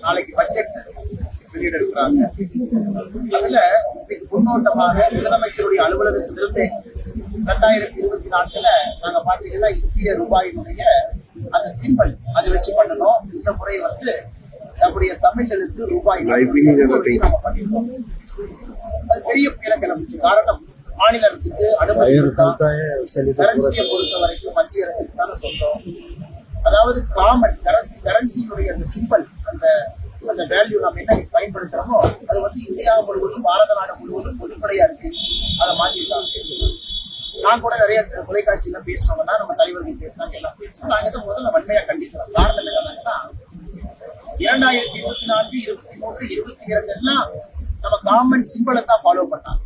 நாளைக்கு பட்ஜெட் வெளியிட இருக்கிறாங்க. அதுல இன்னைக்கு முன்னோட்டமாக முதலமைச்சருடைய அலுவலகத்திலிருந்து 2024 நாங்க பாத்தீங்கன்னா இந்திய ரூபாயினுடைய அந்த சிம்பிள் அதை வச்சு பண்ணணும். இந்த முறை நம்முடைய தமிழர்களுக்கு ரூபாய் நம்ம பண்ணிருக்கோம். அது பெரிய புயல கிளம்பிச்சு. காரணம் மாநில அரசுக்கு அனுமதி கரன்சியை பொறுத்த வரைக்கும் மத்திய அரசுக்கு தானே சொல்றோம். அதாவது காமன் கரன்சியினுடைய அந்த சிம்பிள் அந்த வேல்யூ நம்ம என்ன பயன்படுத்துறோமோ அது இந்தியா முழுவதும் பாரத நாடு முழுவதும் பொதுப்படையா இருக்கு. அதை மாத்திருக்காங்க. நான் கூட நிறைய தொலைக்காட்சியில பேசினோம்னா நம்ம தலைவர்கள் பேசினாங்க, எல்லாம் பேசணும். நாங்க இதை முதல்ல வன்மையா கண்டிக்கிறோம். காரணம் என்னன்னா 2024, 23, 22 எல்லாம் நம்ம கவர்மெண்ட் சிம்பிளை தான் ஃபாலோ பண்ணாங்க.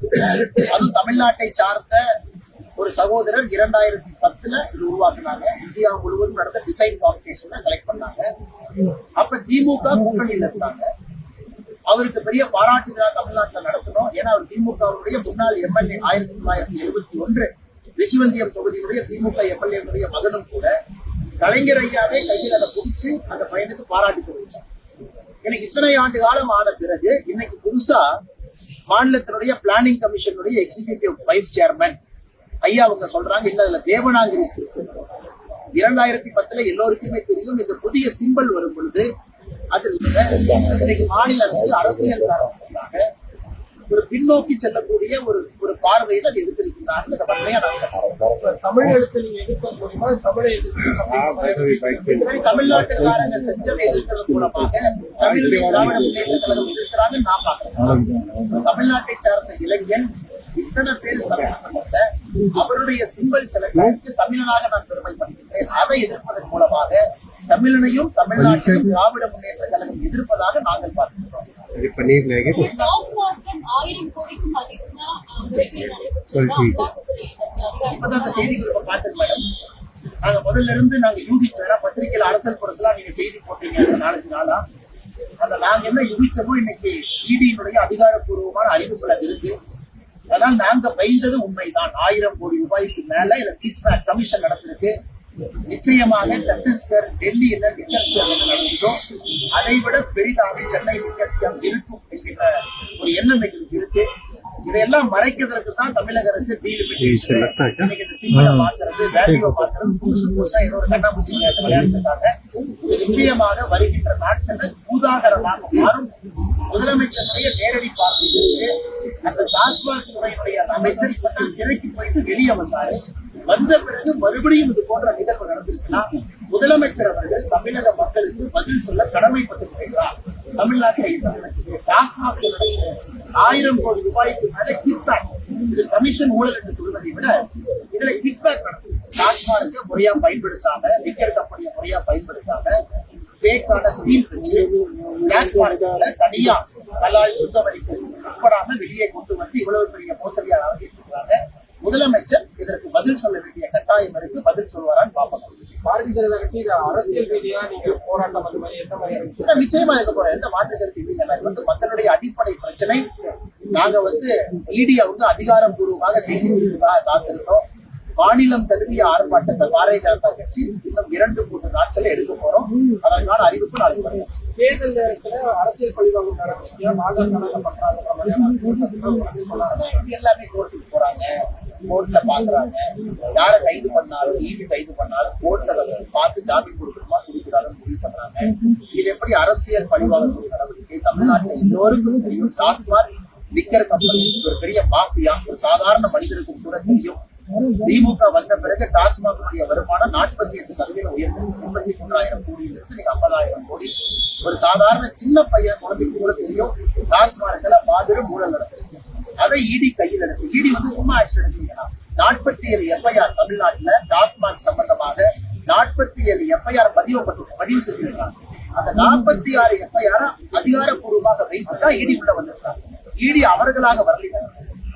அதுவும் தமிழ்நாட்டை சார்ந்த ஒரு சகோதரர் 2010 இது உருவாக்குனாங்க. இந்தியா முழுவதும் நடந்த டிசைன் காம்படிஷன்ல செலக்ட் பண்ணாங்க. அப்ப திமுக கூட்டணியில் இருந்தாங்க. அவருக்கு பெரிய பாராட்டு விழா தமிழ்நாட்டில் நடத்தணும். ஏன்னா அவர் திமுகவுடைய முன்னாள் எம்எல்ஏ 1971 ரிஷிவந்தியம் தொகுதியுடைய திமுக எம்எல்ஏ மகனும் கூட. கலைஞர் ஐயாவே கையில் அதை பிடிச்சு அந்த பையனுக்கு பாராட்டி தெரிவிச்சார். எனக்கு இத்தனை ஆண்டு காலம் ஆன பிறகு இன்னைக்கு புதுசா மாநிலத்தினுடைய பிளானிங் கமிஷனுடைய எக்ஸிகியூட்டிவ் வைஸ் சேர்மன் ஐயா அவங்க சொல்றாங்க, இல்ல அதுல தேவனாங்கிரி 2010 எல்லோருக்குமே தெரியும். இந்த புதிய சிம்பிள் வரும் பொழுது அதில் இன்னைக்கு மாநில அரசு அரசியல் காரணமாக ஒரு பின்னோக்கி செல்லக்கூடிய ஒரு பார்வையில் அது எடுத்திருக்கிறார்கள். இந்த வன்மையா தமிழ் எழுத்து நீங்க எதிர்க்க முடியுமா? தமிழை எதிர்த்து தமிழ்நாட்டுக்காரங்க செஞ்சதை எதிர்க்கிறது மூலமாக தமிழக திராவிட முன்னேற்ற கழகம் எதிர்க்கிறாங்க. நான் பார்க்கிறேன். தமிழ்நாட்டை சார்ந்த இளைஞன் இத்தனை பேர் சம்பந்தப்பட்ட அவருடைய சிம்பிள் செலக்டுக்கு தமிழனாக நான் பெருமைப்படுகின்றேன். அதை எதிர்ப்பதன் மூலமாக தமிழனையும் தமிழ்நாட்டையும் திராவிட முன்னேற்ற கழகம் எதிர்ப்பதாக நாங்கள் பார்க்கிறோம். இப்பதான் அந்த செய்தி குறிப்பை பார்த்தது மேடம். நாங்க முதல்ல இருந்து நாங்க யூகிச்சோம். பத்திரிகையில அரசல் புறத்துல நீங்க செய்தி போட்டீங்க 4 நாளா. அந்த நாங்க என்ன யூகிச்சோமோ இன்னைக்கு இடியினுடைய அதிகாரப்பூர்வமான அறிவிப்புல இருக்கு. அதனால நாங்க பயந்தது உண்மைதான். 1000 கோடி ரூபாய்க்கு மேல இதுல கிட்பேக் கமிஷன் நடந்திருக்கு. நிச்சயமாக சத்தீஸ்கர், டெல்லி என்ன லிக்கர் ஸ்கேம் என்ன நடந்ததோ அதை விட பெரிதாக சென்னை லிக்கர் ஸ்கேம் இருக்கும் என்கின்ற ஒரு எண்ணம் எங்களுக்கு இருக்கு. இதையெல்லாம் மறைக்கிறதுக்கு தான் தமிழக அரசு இன்னைக்கு இந்த சிம்பிளை மாத்துறது, வேல்யூவை மாத்துறது, புதுசா ஏதோ ஒரு கண்ணாமூச்சி விளையாடுறதுக்காக. நிச்சயமாக வருகின்ற நாட்கள் பூதாகரமாக மாறும். முதலமைச்சருடைய நேரடி பார்வையிலிருந்து அந்த டாஸ்மாக் துறையினுடைய அமைச்சர் இப்பதான் சிறைக்கு போயிட்டு வெளியே வந்த பிறகு மறுபடியும் இது போன்ற நிகழ்வு நடந்திருக்குன்னா முதலமைச்சர் அவர்கள் தமிழக மக்களுக்கு பதில் சொல்ல கடமைப்பட்டிருக்கிறார். தமிழ்நாட்டில் டாஸ்மாக் 1000 கோடி ரூபாய்க்கு மேல கிட்பேக், இது கமிஷன் ஊழல் என்று சொல்வதை விட இதுல கிட்பேக் நடந்தது. டாஸ்மாக் முறையா பயன்படுத்தாம, லிக்கர் கம்பெனியை முறையா பயன்படுத்தாம பேக்கான சீல் வச்சு பிளாக் மார்க்கெட்ல தனியா கலால் சுத்தமளிக்க உட்படாம வெளியே கொண்டு இவ்வளவு பெரிய மோசடியாக நடத்திருக்கிறாங்க. முதலமைச்சர் இதற்கு பதில் சொல்ல வேண்டிய கட்டாயம் இருக்கு. பதில் சொல்வாரான்னு பார்ப்போம். பாரதிய ஜனதா கட்சி அரசியல் ரீதியா நீங்க போராட்டம் அந்த மாதிரி எந்த மாதிரி நிச்சயமா இருக்க போறோம். எந்த மாற்று கருத்து இல்லைங்க. மக்களுடைய அடிப்படை பிரச்சனை. நாங்க இடி அதிகாரப்பூர்வமாக செய்தி காத்திருந்தோம். மாநிலம் தழுவிய ஆர்ப்பாட்டத்தை பாரதிய ஜனதா கட்சி இன்னும் 2-3 நாட்கள் எடுக்க போறோம். அதற்கான அறிவிப்பு நாளைக்கு வரும். தேர்தல் நேரத்துல அரசியல் பழிவாங்கும் நடவடிக்கையா பாஜக பண்றாங்க. எல்லாமே கோர்ட்டுக்கு போறாங்க, கோர்ட்ல பாக்குறாங்க. யாரை கைது பண்ணாலும், ஈவி கைது பண்ணாலும் கோர்ட்ல பார்த்து ஜாமீன் கொடுக்கணுமா கொடுக்கிறாங்கன்னு முடிவு பண்றாங்க. இது எப்படி அரசியல் பழிவாங்கக்கூடிய நடவடிக்கை? தமிழ்நாட்டில் எல்லோருக்கும் தெரியும். டாஸ்மாக் லிக்கர் கம்பெனி ஒரு பெரிய மாஃபியா. ஒரு சாதாரண மனிதருக்கும் கூட தெரியும். திமுக வந்த பிறகு டாஸ்மாக் வருமானம் 48% உயர்ந்து 33,000 கோடியிலிருந்து 50,000 கோடி. ஒரு சாதாரண சின்ன பையன் குழந்தைக்கு கூட தெரியும் டாஸ்மாக்ல மாபெரும் ஊழல் நடந்திருக்கு. அதை இடி கையில் எடுத்து இடி சும்மா ஆக்ஷன் எடுத்தீங்கன்னா 47 எஃப்ஐஆர் தமிழ்நாட்டுல டாஸ்மாக் சம்பந்தமாக 47 எஃப்ஐஆர் பதிவு செய்திருக்காங்க. அந்த 46 எஃப்ஐஆர் அதிகாரப்பூர்வமாக வைத்துதான் இடி உள்ள வந்திருக்காங்க. இடி அவர்களாக வரல.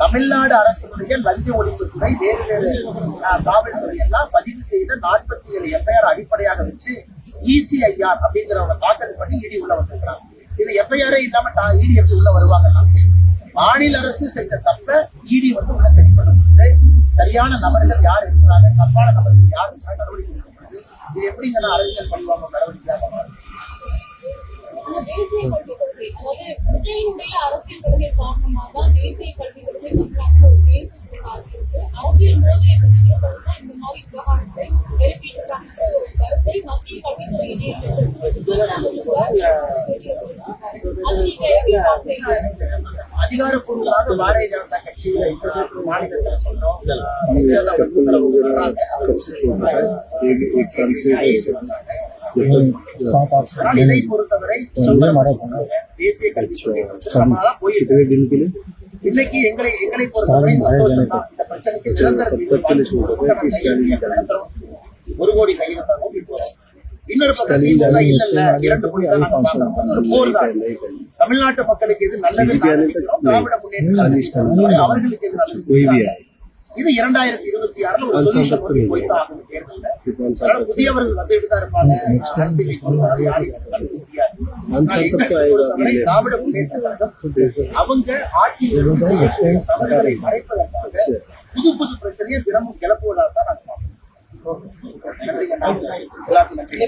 தமிழ்நாடு அரசுடைய லஞ்ச ஒழிப்புத்துறை வேறு காவல்துறை எல்லாம் பதிவு செய்த 47 எஃப்ஐஆர் அடிப்படையாக வச்சு ECIR அப்படிங்கிறவங்க தாக்கல் பண்ணி இடி உள்ள வந்திருக்கிறாங்க. இது எஃப்ஐஆரே இல்லாம இடி எப்படி உள்ள வருவாங்கன்னா மாநில அரசு செய்த தப்ப இடி உள்ள சரி பண்ண சரியான நபர்கள் யார் இருக்கிறாங்க, தப்பான நபர்கள் யார் நடவடிக்கை எடுக்கிறது. இது எப்படிங்கன்னா அரசியல் பழிவாங்க நடவடிக்கையாக மாறும். விஜயனுடைய அரசியல் கொள்கை காரணமாக தான் தேசிய கல்விக் கொள்கை வந்து ஒரு பேசும் பொருளாக இருக்கு. அரசியல் மோதலை தான் இந்த மாதிரி விவகாரத்தை எழுப்பியிருக்காங்க ஒரு கருத்தை மத்திய கல்வித்துறை இணையமைச்சர் அது நீங்க எப்படி பார்க்கிறீங்க? அதிகாரப்பூர்வமாக பாரதிய ஜனதா கட்சியில மாநிலத்துல சொல்றோம் ஆனால் இதை பொறுத்தவரை தேசிய கல்விக் கொள்கை போயிட்டு இன்னைக்கு எங்களை பொறுத்தவரை சந்தோஷம் தான். இந்த பிரச்சனைக்கு நிரந்தர தீர்வு நிரந்தரம் 1 கோடி கையெழுத்தா நோக்கி போறோம். இன்னொரு பக்கத்தில் இல்ல 2 கோடி தான் நாங்க வாங்குறோம். ஒரு போர் தான். தமிழ்நாட்டு மக்களுக்கு எது நல்லது திராவிட முன்னேற்ற அவர்களுக்கு எது நல்லது இது 2026 ஒரு சொல்யூஷன் போய்தான் ஆகும் தேர்தல்ல. அதனால புதியவர்கள் வந்துட்டு தான் இருப்பாங்க. அரசியலை பொறுத்தவரை யாரையும் கண்டுபிடிக்க முடியாது. திராவிட முன்னேற்ற கழகம் அவங்க ஆட்சியில் இருந்து செய்யக்கூடிய தவறுகளை மறைப்பதற்காக புது பிரச்சனையை தினமும் கிளப்புவதாக தான் நாங்கள் பார்க்கிறோம். நன்றி.